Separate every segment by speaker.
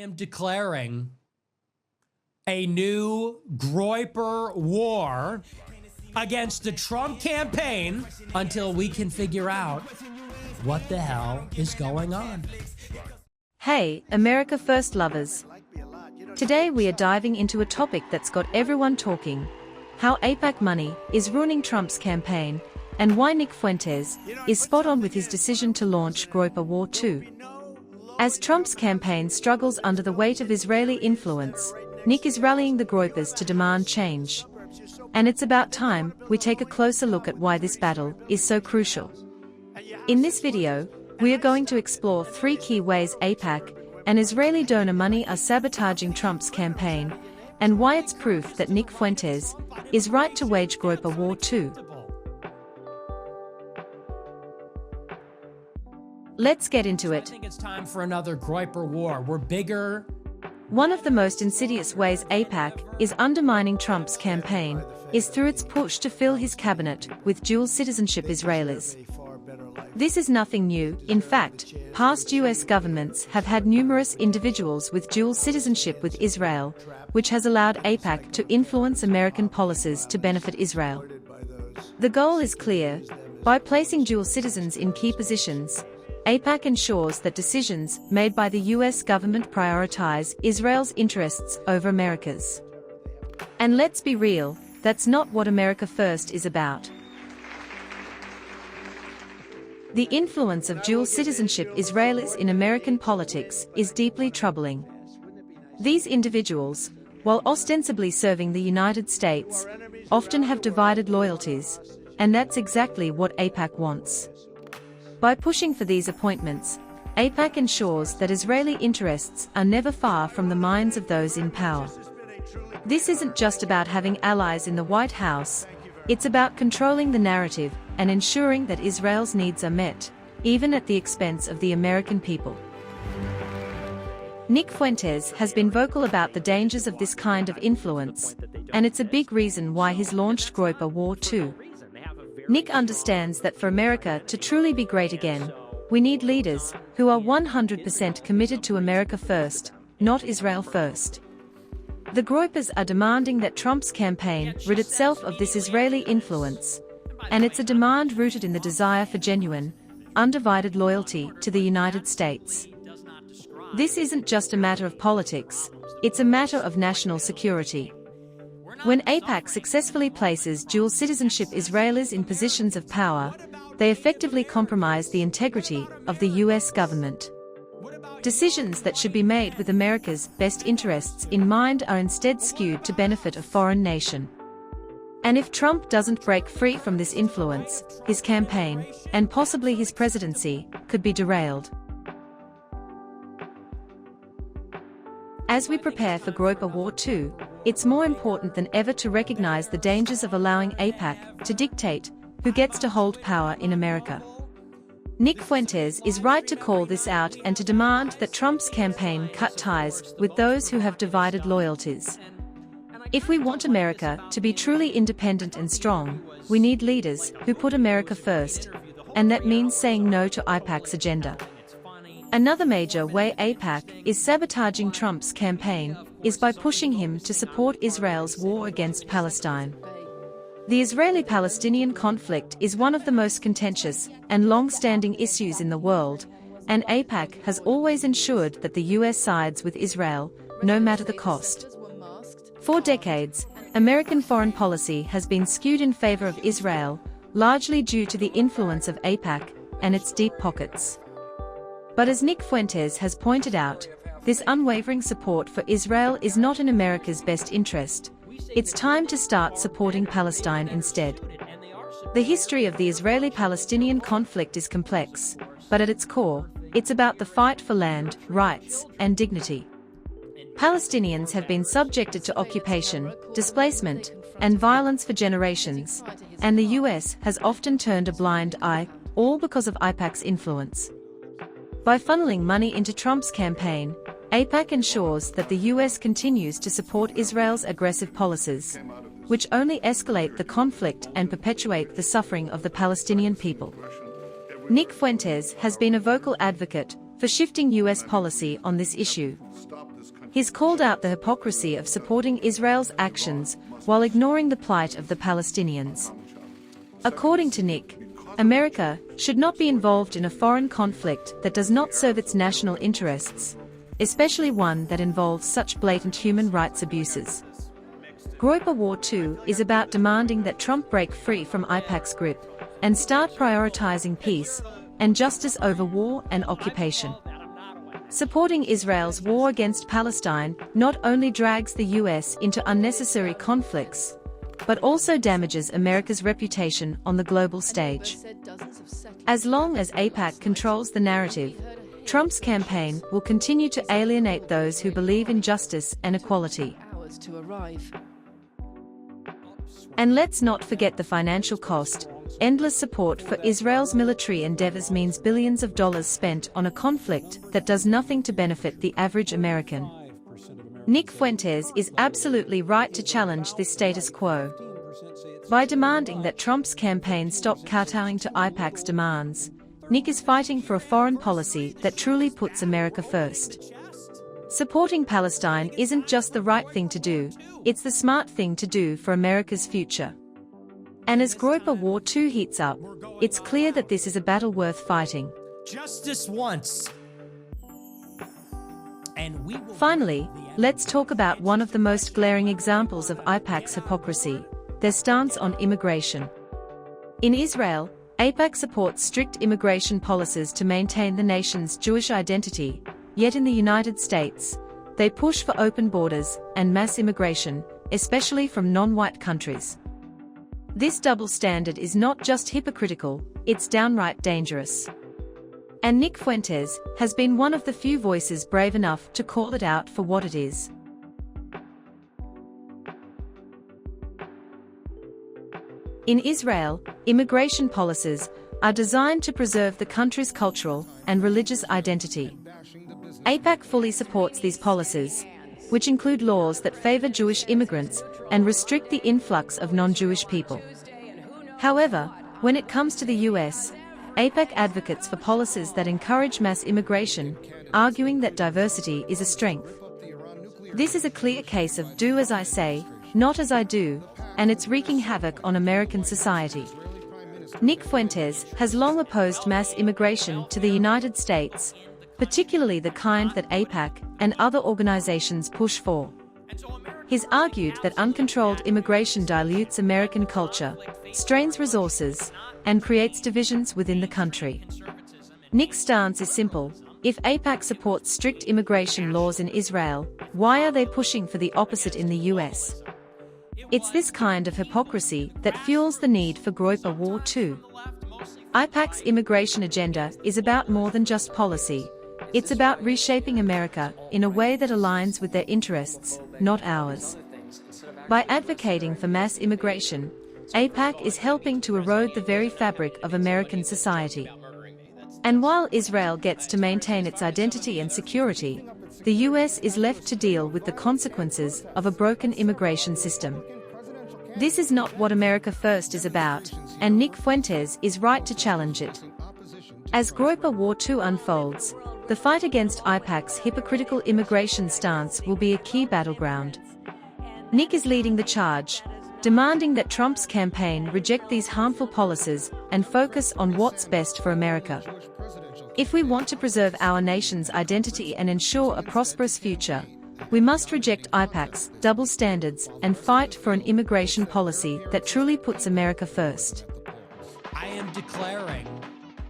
Speaker 1: am declaring a new Groyper War against the Trump campaign until we can figure out what the hell is going on.
Speaker 2: Hey, America First lovers. Today we are diving into a topic that's got everyone talking: how AIPAC money is ruining Trump's campaign, and why Nick Fuentes is spot on with his decision to launch Groyper War 2. As Trump's campaign struggles under the weight of Israeli influence, Nick is rallying the Groypers to demand change. And it's about time we take a closer look at why this battle is so crucial. In this video, we are going to explore 3 key ways AIPAC and Israeli donor money are sabotaging Trump's campaign, and why it's proof that Nick Fuentes is right to wage Groyper War 2. Let's get into it.
Speaker 1: I think it's time for another Groyper War. We're bigger.
Speaker 2: One of the most insidious ways AIPAC is undermining Trump's campaign is through its push to fill his cabinet with dual citizenship Israelis. This is nothing new. In fact, past US governments have had numerous individuals with dual citizenship with Israel, which has allowed AIPAC to influence American policies to benefit Israel. The goal is clear: by placing dual citizens in key positions, AIPAC ensures that decisions made by the US government prioritize Israel's interests over America's. And let's be real, that's not what America First is about. The influence of dual citizenship Israelis in American politics is deeply troubling. These individuals, while ostensibly serving the United States, often have divided loyalties, and that's exactly what AIPAC wants. By pushing for these appointments, AIPAC ensures that Israeli interests are never far from the minds of those in power. This isn't just about having allies in the White House, it's about controlling the narrative and ensuring that Israel's needs are met, even at the expense of the American people. Nick Fuentes has been vocal about the dangers of this kind of influence, and it's a big reason why he's launched Groyper War 2. Nick understands that for America to truly be great again, we need leaders who are 100% committed to America first, not Israel first. The Groypers are demanding that Trump's campaign rid itself of this Israeli influence, and it's a demand rooted in the desire for genuine, undivided loyalty to the United States. This isn't just a matter of politics, it's a matter of national security. When AIPAC successfully places dual citizenship Israelis in positions of power, they effectively compromise the integrity of the US government. Decisions that should be made with America's best interests in mind are instead skewed to benefit a foreign nation. And if Trump doesn't break free from this influence, his campaign, and possibly his presidency, could be derailed. As we prepare for Groyper War 2, it's more important than ever to recognize the dangers of allowing AIPAC to dictate who gets to hold power in America. Nick Fuentes is right to call this out and to demand that Trump's campaign cut ties with those who have divided loyalties. If we want America to be truly independent and strong, we need leaders who put America first, and that means saying no to AIPAC's agenda. Another major way AIPAC is sabotaging Trump's campaign is by pushing him to support Israel's war against Palestine. The Israeli-Palestinian conflict is one of the most contentious and long-standing issues in the world, and AIPAC has always ensured that the US sides with Israel, no matter the cost. For decades, American foreign policy has been skewed in favor of Israel, largely due to the influence of AIPAC and its deep pockets. But as Nick Fuentes has pointed out, this unwavering support for Israel is not in America's best interest. It's time to start supporting Palestine instead. The history of the Israeli-Palestinian conflict is complex, but at its core, it's about the fight for land, rights, and dignity. Palestinians have been subjected to occupation, displacement, and violence for generations, and the US has often turned a blind eye, all because of AIPAC's influence. By funneling money into Trump's campaign, AIPAC ensures that the US continues to support Israel's aggressive policies, which only escalate the conflict and perpetuate the suffering of the Palestinian people. Nick Fuentes has been a vocal advocate for shifting US policy on this issue. He's called out the hypocrisy of supporting Israel's actions while ignoring the plight of the Palestinians. According to Nick, America should not be involved in a foreign conflict that does not serve its national interests, especially one that involves such blatant human rights abuses. Groyper War 2 is about demanding that Trump break free from AIPAC's grip and start prioritizing peace and justice over war and occupation. Supporting Israel's war against Palestine not only drags the US into unnecessary conflicts, but also damages America's reputation on the global stage. As long as AIPAC controls the narrative, Trump's campaign will continue to alienate those who believe in justice and equality. And let's not forget the financial cost. Endless support for Israel's military endeavors means billions of dollars spent on a conflict that does nothing to benefit the average American. Nick Fuentes is absolutely right to challenge this status quo. By demanding that Trump's campaign stop kowtowing to AIPAC's demands, Nick is fighting for a foreign policy that truly puts America first. Supporting Palestine isn't just the right thing to do, it's the smart thing to do for America's future. And as Groyper War 2 heats up, it's clear that this is a battle worth fighting.
Speaker 1: Justice once.
Speaker 2: Finally, let's talk about one of the most glaring examples of AIPAC's hypocrisy, their stance on immigration. In Israel, AIPAC supports strict immigration policies to maintain the nation's Jewish identity, yet in the United States, they push for open borders and mass immigration, especially from non-white countries. This double standard is not just hypocritical, it's downright dangerous. And Nick Fuentes has been one of the few voices brave enough to call it out for what it is. In Israel, immigration policies are designed to preserve the country's cultural and religious identity. AIPAC fully supports these policies, which include laws that favor Jewish immigrants and restrict the influx of non-Jewish people. However, when it comes to the US, AIPAC advocates for policies that encourage mass immigration, arguing that diversity is a strength. This is a clear case of do as I say, not as I do, and it's wreaking havoc on American society. Nick Fuentes has long opposed mass immigration to the United States, particularly the kind that AIPAC and other organizations push for. He's argued that uncontrolled immigration dilutes American culture, strains resources, and creates divisions within the country. Nick's stance is simple: if AIPAC supports strict immigration laws in Israel, why are they pushing for the opposite in the US? It's this kind of hypocrisy that fuels the need for Groyper War 2. AIPAC's immigration agenda is about more than just policy. It's about reshaping America in a way that aligns with their interests, not ours. By advocating for mass immigration, AIPAC is helping to erode the very fabric of American society. And while Israel gets to maintain its identity and security, the US is left to deal with the consequences of a broken immigration system. This is not what America First is about, and Nick Fuentes is right to challenge it. As Groyper War 2 unfolds, the fight against AIPAC's hypocritical immigration stance will be a key battleground. Nick is leading the charge, demanding that Trump's campaign reject these harmful policies and focus on what's best for America. If we want to preserve our nation's identity and ensure a prosperous future, we must reject AIPAC's double standards and fight for an immigration policy that truly puts America first.
Speaker 1: I am declaring.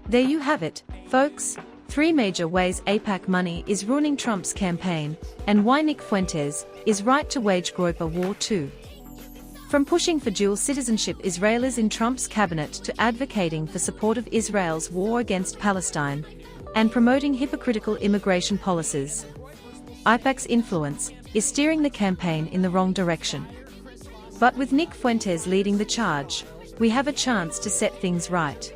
Speaker 2: There you have it, folks. 3 major ways AIPAC money is ruining Trump's campaign, and why Nick Fuentes is right to wage Groyper War 2. From pushing for dual citizenship Israelis in Trump's cabinet to advocating for support of Israel's war against Palestine, and promoting hypocritical immigration policies, AIPAC's influence is steering the campaign in the wrong direction. But with Nick Fuentes leading the charge, we have a chance to set things right.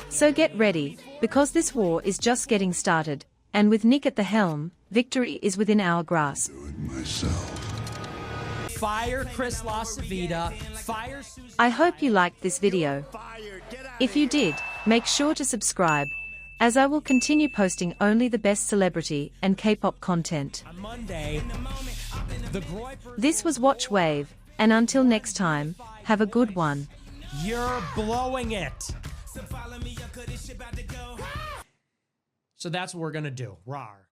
Speaker 2: So get ready, because this war is just getting started, and with Nick at the helm, victory is within our grasp.
Speaker 1: Fire Chris LaCivita. Fire Susan.
Speaker 2: I hope you liked this video. If you did, make sure to subscribe, as I will continue posting only the best celebrity and K-pop content.
Speaker 1: On Monday, the Groyper...
Speaker 2: This was Watch Wave, and until next time, have a good one.
Speaker 1: You're blowing it. So that's what we're going to do. Rawr.